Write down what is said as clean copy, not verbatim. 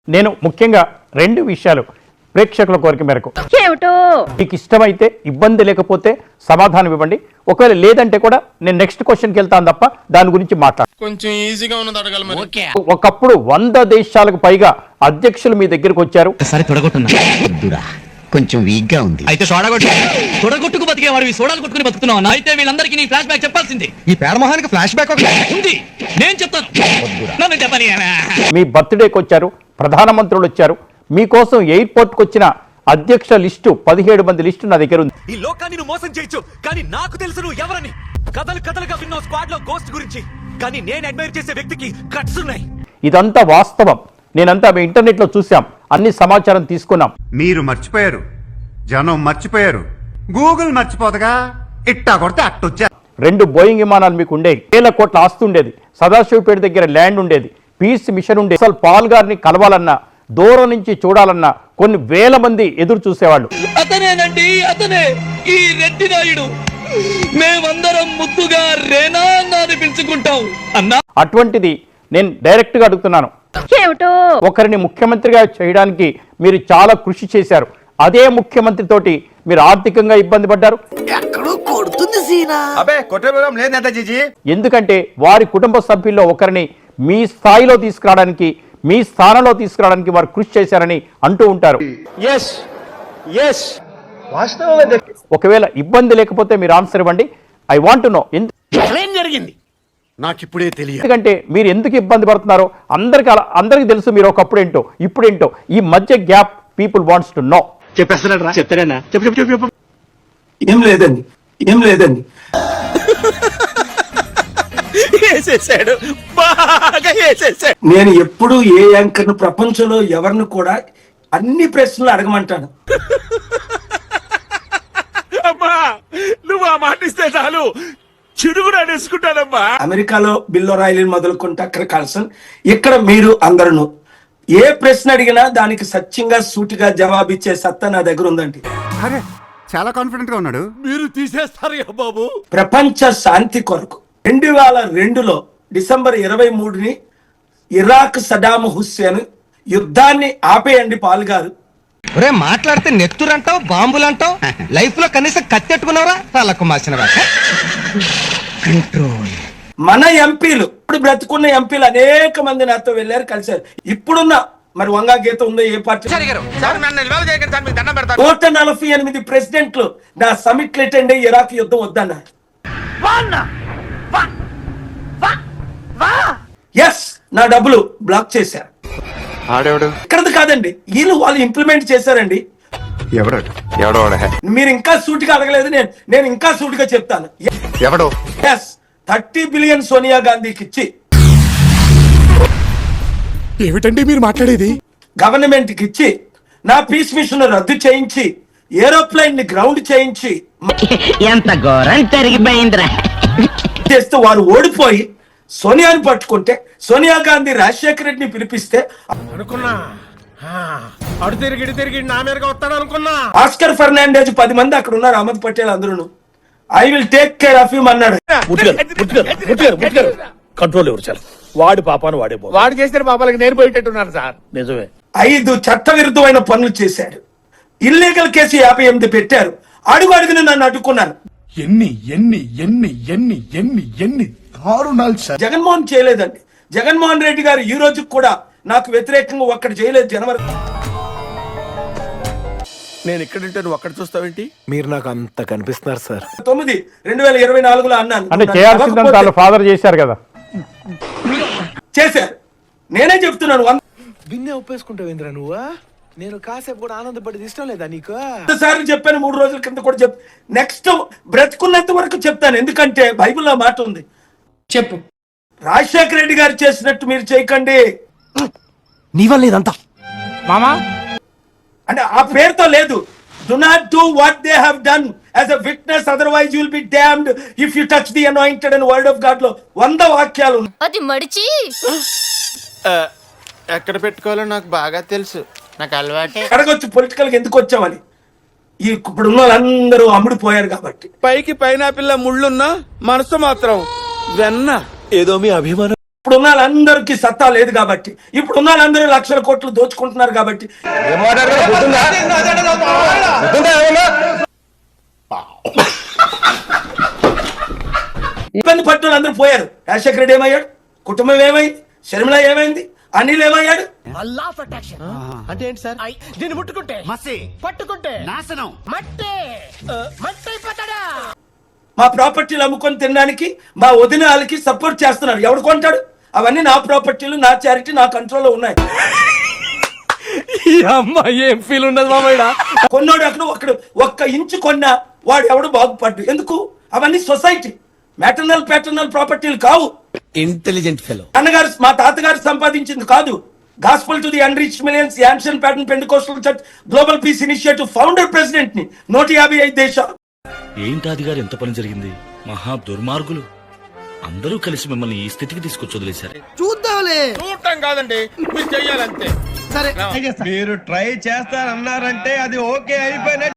నేను ముఖ్యంగా రెండు విషయాలు ప్రేక్షకుల కోరిక మేరకు, మీకు ఇష్టమైతే ఇబ్బంది లేకపోతే సమాధానం ఇవ్వండి, ఒకవేళ లేదంటే కూడా నేను నెక్స్ట్ క్వశ్చన్కి వెళ్తాను తప్ప దాని గురించి మాట్లాడు. కొంచెం ఈజీగా ఉన్నది అడగాలి. ఒకప్పుడు 100 దేశాలకు పైగా అధ్యక్షులు మీ దగ్గరకు వచ్చారు. కొంచెం వీక్ గా ఉంది. అయితే తొడగొట్టుకు బతికే వాడివి సోడాలు కొట్టుకుని బతుకుతున్నావు. అయితే వీళ్ళందరికీ నీ ఫ్లాష్ బ్యాక్ చెప్పాల్సింది. ఈ పేరమోహానికి ఫ్లాష్ బ్యాక్ ఉంది, నేను చెప్తాను. నన్ను చెప్పని. మీ బర్త్డేకి వచ్చారు, ప్రధానమంత్రులు వచ్చారు, మీకోసం ఎయిర్పోర్ట్కి వచ్చిన అధ్యక్ష లిస్టు 17 మంది లిస్టు నా దగ్గర ఉంది. ఈ లోకాన్ని నువ్వు మోసం చేయొచ్చు, కానీ నాకు తెలుసు నువ్వు ఎవరని. కథలుగా విన్న స్క్వాడ్ లో గోస్ట్ గురించి, కానీ నేను అడ్మైర్ చేసే వ్యక్తికి కట్స్ ఉన్నాయి. ఇదంతా వాస్తవం, నేనంతా మీ ఇంటర్నెట్ లో చూసాం, అన్ని సమాచారం తీసుకున్నాం. మీరు మర్చిపోయారు, జనం మర్చిపోయారు, గూగుల్ మర్చిపోతగా ఇట్టా కొడితే అట్టొచ్చా. 2 బోయింగ్ విమానాలు మీకు ఉండేవి, 1,000 కోట్ల ఆస్తి ఉండేది, సదాశివపేట దగ్గర ల్యాండ్ ఉండేది, పీస్ మిషన్ ఉండేది. అసలు పాల్ గారిని కలవాలన్నా, దూరం నుంచి చూడాలన్నా కొన్ని వేల మంది ఎదురు చూసేవాళ్ళు. అతనేనండి, అతనే ఈ రెడ్డి నాయుడు. మేమందరం ముద్దుగా రేనా అని పిలుచుకుంటాం అన్నా. అటువంటిది నేను డైరెక్ట్ గా అడుగుతున్నాను, ఒకరిని ముఖ్యమంత్రిగా చేయడానికి మీరు చాలా కృషి చేశారు, అదే ముఖ్యమంత్రి తోటి మీరు ఆర్థికంగా ఇబ్బంది పడ్డారు. ఎందుకంటే వారి కుటుంబ సభ్యుల్లో ఒకరిని మీ స్థాయిలో తీసుకురావడానికి, మీ స్థానంలో తీసుకురావడానికి వారు కృషి చేశారని అంటూ ఉంటారు. ఒకవేళ ఇబ్బంది లేకపోతే మీరు ఆన్సర్ ఇవ్వండి. ఐ వాంట్ టు నో ఏం జరిగింది నాకు ఇప్పుడే తెలియదు. ఎందుకంటే మీరు ఎందుకు ఇబ్బంది పడుతున్నారో అందరికి తెలుసు, మీరు ఒకప్పుడు ఏంటో ఇప్పుడేంటో. ఈ మధ్య gap people wants to know. చెప్పేస్తారా? చెప్తారా? చెప్పు. ఏం లేదండి నేను ఎప్పుడు ఏ యాంకర్ ప్రపంచంలో ఎవరిని కూడా అన్ని ప్రశ్నలు అడగమంటాను. అమ్మా నువ్వు ఆ మాట ఇస్తే చాలు, చిరుగుడు అనేసుకుంటానమ్మా. అమెరికాలో బిల్ రాయలిని మొదలుకుంటే అక్కడ కల్సన్, ఇక్కడ మీరు అందరూ ఏ ప్రశ్న అడిగినా దానికి సత్యంగా సూటిగా జవాబిచ్చే సత్తా నా దగ్గర ఉందండి. చాలా కాన్ఫిడెంట్ గా ఉన్నాడు. మీరు తీసేస్తారు బాబు. ప్రపంచ శాంతి కొరకు 2002లో డిసెంబర్ 23ని ఇరాక్ సదాం హుస్సేన్ యుద్ధాన్ని ఆపేయండి పాల్ గారు. మాట్లాడితే నెత్తురంటావు, బాంబులంటావు, లైఫ్ లో కనీసం కత్తెట్టుకున్నావరా? తలకు మాసిన కంట్రోల్. మన ఎంపీలు, ఇప్పుడు బ్రతుకున్న ఎంపీలు అనేక మంది నాతో వెళ్ళారు, కలిశారు. ఇప్పుడున్న మరి వంగా గీత ఉందో ఏ పార్టీ? 148 ప్రెసిడెంట్లు నా సమిట్లు అటెండ్ అయ్యి ఇరాక్ యుద్ధం వద్దన్నారు. ఎస్, నా డబ్బులు బ్లాక్ చేశారు. ఇక్కడది కాదండి, వాళ్ళు ఇంప్లిమెంట్ చేశారండి. మీరు ఇంకా సూటిగా అడగలేదు, నేను ఇంకా సూటిగా చెప్తాను. ఎవడో? ఎస్, 30 బిలియన్ సోనియా గాంధీకి ఇచ్చి, ఏమిటండి మీరు మాట్లాడేది? గవర్నమెంట్ కి ఇచ్చి, నా పీస్ మిషన్ రద్దు చేయించి, ఏరోప్లేన్ ని గ్రౌండ్ చేయించి ఎంత ఘోరం జరిగిపోయిందిరా చేస్తూ వారు ఓడిపోయి సోనియాని పట్టుకుంటే, సోనియా గాంధీ రాజశేఖర రెడ్డిని పిలిపిస్తే అనుకున్నా అడు తిరిగి నా మీదగా వస్తాడు అనుకున్నా. ఆస్కర్ ఫెర్నాండెజ్ 10 మంది అక్కడ ఉన్నారు, అహ్మద్ పటేల్ అందరూ. I will take care of him అన్నాడు. కంట్రోల్ ఎవరు సార్? వాడి పాపాను వాడు చేసిన పాపాలకి నేను పోయేటట్టున్నాను సార్. నిజమే. 5 చట్ట విరుద్ధమైన పనులు చేశాడు. ఇల్లీగల్ కేసు 58 పెట్టారు. అడుగున నన్ను అడ్డుకున్నారు. ఎన్ని దారుణాలు సార్. జగన్మోహన్ చేయలేదండి. జగన్మోహన్ రెడ్డి గారు ఈ రోజు కూడా నాకు వ్యతిరేకంగా ఒక్కటి చేయలేదు. జనవరి నేను ఎక్కడుంటే నువ్వు అక్కడ చూస్తావేంటి? మీరు నాకు అంత కనిపిస్తున్నారు సార్. 9 2024లో అన్నాను. అంటే చేయాల్సిందంతా వాళ్ళ ఫాదర్ చేశారు కదా, చేశారు. నేనే చెప్తున్నాను, విన్నే ఒప్పేసుకుంటావేంద్రా నువ్వు? నేను కాసేపు కూడా ఆనందపడేది ఇష్టం లేదా నీకు? సార్లు చెప్పాను, 3 రోజుల కింద కూడా నెక్స్ట్ బ్రతుకున్నంత వరకు చెప్తాను. ఎందుకంటే బైబిల్లో మాట ఉంది, చెప్పు. రాజశేఖర రెడ్డి గారు చేసినట్టు మీరు చేయకండి. నీ వల్ల ఇదంతా మామా అంటే ఆ పేరుతో లేదు. Do not do what they have done as a witness, otherwise you will be damned if you touch the anointed and word of God లో 100 వాక్యాలు. అది మడిచి ఎక్కడ పెట్టుకోవాలో నాకు బాగా తెలుసు, నాకు అలవాటే. అడగొచ్చు పొలిటికల్ గా ఎందుకు వచ్చామని. ఇప్పుడు ఉన్న వాళ్ళందరూ అమ్ముడుపోయారు కాబట్టి. పైకి పైనాపిల్ల ముళ్ళున్నా మనసు మాత్రం వెన్న. ఏదో మీ అభిమానం ఇప్పుడున్న వాళ్ళందరికీ సత్తా లేదు కాబట్టి, ఇప్పుడున్న వాళ్ళందరూ లక్షల కోట్లు దోచుకుంటున్నారు కాబట్టి ఇబ్బంది పట్టిన అందరూ పోయారు. రాజశేఖర రెడ్డి ఏమయ్యాడు? కుటుంబం ఏమైంది? షర్మిల ఏమైంది? అనిల్ ఏమయ్యాడు? అంటే ఏంటి సార్? దీన్ని ముట్టుకుంటే మసి, పట్టుకుంటే నాశనం, మట్టి మట్టి అయిపోతాడా? మా ప్రాపర్టీలు అమ్ముకొని తినడానికి మా వదిన వాళ్ళకి సపోర్ట్ చేస్తున్నారు. ఎవడు కొంటాడు? అవన్నీ నా ప్రాపర్టీలు, నా చారిటీ, నా కంట్రోల్లో ఉన్నాయి. ఏం ఫీల్ ఉండదు మామయ్య. కొన్నాడు అక్కడ ఒక్క ఇంచు కొన్నా వాడు ఎవడు బాగుపడ్డు. ఎందుకు? అవన్నీ సొసైటీ మ్యాటర్నల్ ప్రాపర్టీలు కావు. Intelligent fellow. అన్నగారు, మా తాతగారు సంపాదించింది కాదు. Gospel to the unreached millions, ancient pattern Pentecostal church, global peace initiative founder president ని. 155 దేశాలు. ఏంటాది గారు ఎంత పని జరిగింది? మహా దుర్మార్గులు అందరూ కలిసి మిమ్మల్ని ఈ స్థితికి తీసుకొచ్చి వదిలేశారు. చూద్దాంలే. చూడటం కాదండి, మీరు చెయ్యాలంతే. సరే మీరు ట్రై చేస్తారన్నారంటే అది ఓకే అయిపోయినట్టు.